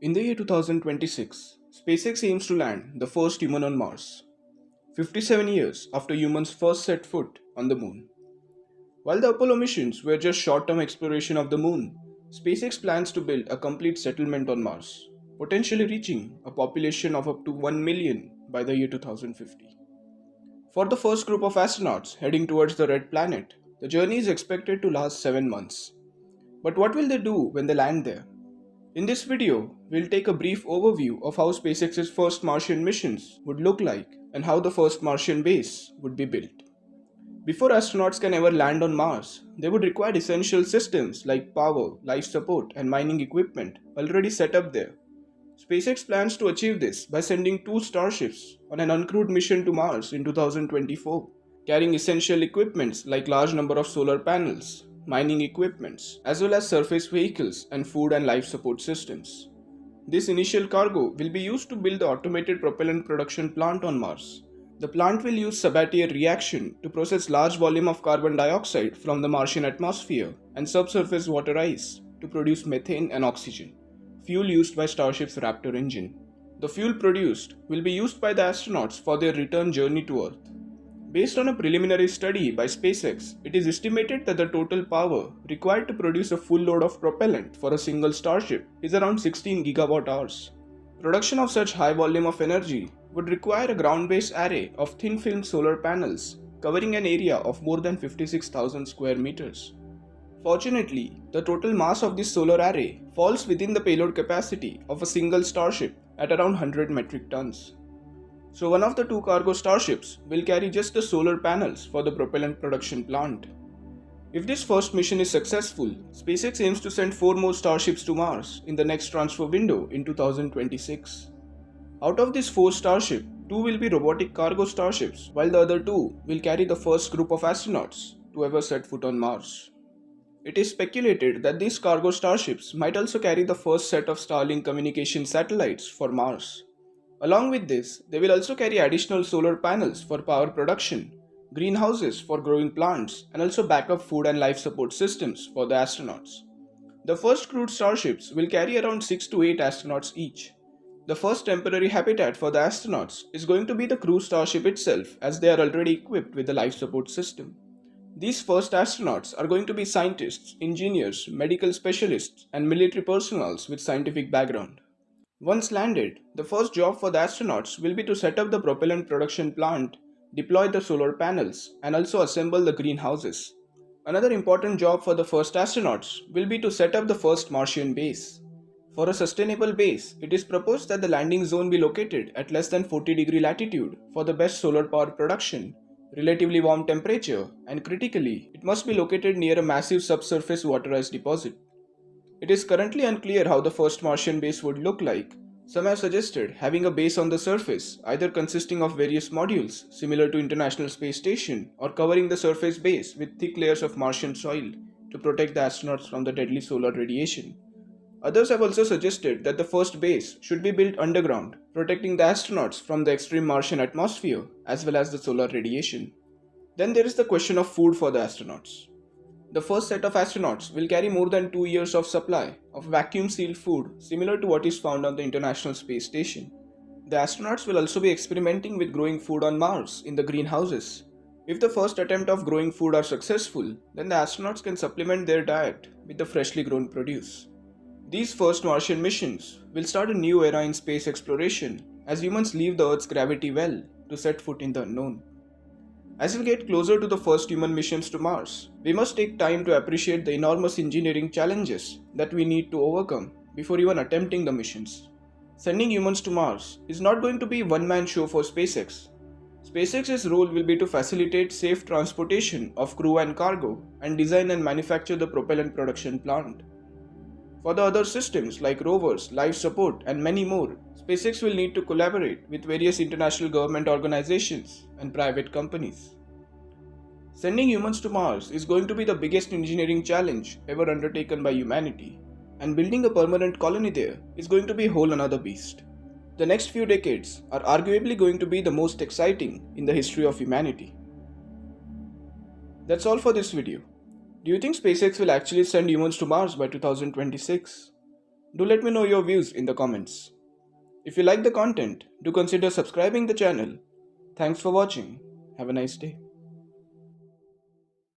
In the year 2026, SpaceX aims to land the first human on Mars, 57 years after humans first set foot on the moon. While the Apollo missions were just short-term exploration of the moon, SpaceX plans to build a complete settlement on Mars, potentially reaching a population of up to 1 million by the year 2050. For the first group of astronauts heading towards the Red Planet, the journey is expected to last 7 months. But what will they do when they land there? In this video, we'll take a brief overview of how SpaceX's first Martian missions would look like and how the first Martian base would be built. Before astronauts can ever land on Mars, they would require essential systems like power, life support, and mining equipment already set up there. SpaceX plans to achieve this by sending two starships on an uncrewed mission to Mars in 2024, carrying essential equipments like large number of solar panels, mining equipments, as well as surface vehicles and food and life support systems. This initial cargo will be used to build the automated propellant production plant on Mars. The plant will use Sabatier reaction to process large volume of carbon dioxide from the Martian atmosphere and subsurface water ice to produce methane and oxygen, fuel used by Starship's Raptor engine. The fuel produced will be used by the astronauts for their return journey to Earth. Based on a preliminary study by SpaceX, it is estimated that the total power required to produce a full load of propellant for a single Starship is around 16 gigawatt hours. Production of such high volume of energy would require a ground-based array of thin-film solar panels covering an area of more than 56,000 square meters. Fortunately, the total mass of this solar array falls within the payload capacity of a single Starship at around 100 metric tons. So one of the two cargo starships will carry just the solar panels for the propellant production plant. If this first mission is successful, SpaceX aims to send 4 more starships to Mars in the next transfer window in 2026. Out of these 4 starships, 2 will be robotic cargo starships, while the other 2 will carry the first group of astronauts to ever set foot on Mars. It is speculated that these cargo starships might also carry the first set of Starlink communication satellites for Mars. Along with this, they will also carry additional solar panels for power production, greenhouses for growing plants, and also backup food and life support systems for the astronauts. The first crewed starships will carry around 6 to 8 astronauts each. The first temporary habitat for the astronauts is going to be the crew starship itself, as they are already equipped with the life support system. These first astronauts are going to be scientists, engineers, medical specialists, and military personnel with scientific background. Once landed, the first job for the astronauts will be to set up the propellant production plant, deploy the solar panels, and also assemble the greenhouses. Another important job for the first astronauts will be to set up the first Martian base. For a sustainable base, it is proposed that the landing zone be located at less than 40-degree latitude for the best solar power production, relatively warm temperature, and critically, it must be located near a massive subsurface water ice deposit. It is currently unclear how the first Martian base would look like. Some have suggested having a base on the surface, either consisting of various modules similar to International Space Station, or covering the surface base with thick layers of Martian soil to protect the astronauts from the deadly solar radiation. Others have also suggested that the first base should be built underground, protecting the astronauts from the extreme Martian atmosphere as well as the solar radiation. Then there is the question of food for the astronauts. The first set of astronauts will carry more than 2 years of supply of vacuum-sealed food similar to what is found on the International Space Station. The astronauts will also be experimenting with growing food on Mars in the greenhouses. If the first attempt of growing food are successful, then the astronauts can supplement their diet with the freshly grown produce. These first Martian missions will start a new era in space exploration as humans leave the Earth's gravity well to set foot in the unknown. As we get closer to the first human missions to Mars, we must take time to appreciate the enormous engineering challenges that we need to overcome before even attempting the missions. Sending humans to Mars is not going to be a one-man show for SpaceX. SpaceX's role will be to facilitate safe transportation of crew and cargo and design and manufacture the propellant production plant. For the other systems like rovers, life support, and many more, SpaceX will need to collaborate with various international government organizations and private companies. Sending humans to Mars is going to be the biggest engineering challenge ever undertaken by humanity, and building a permanent colony there is going to be a whole another beast. The next few decades are arguably going to be the most exciting in the history of humanity. That's all for this video. Do you think SpaceX will actually send humans to Mars by 2026? Do let me know your views in the comments. If you like the content, do consider subscribing the channel. Thanks for watching. Have a nice day.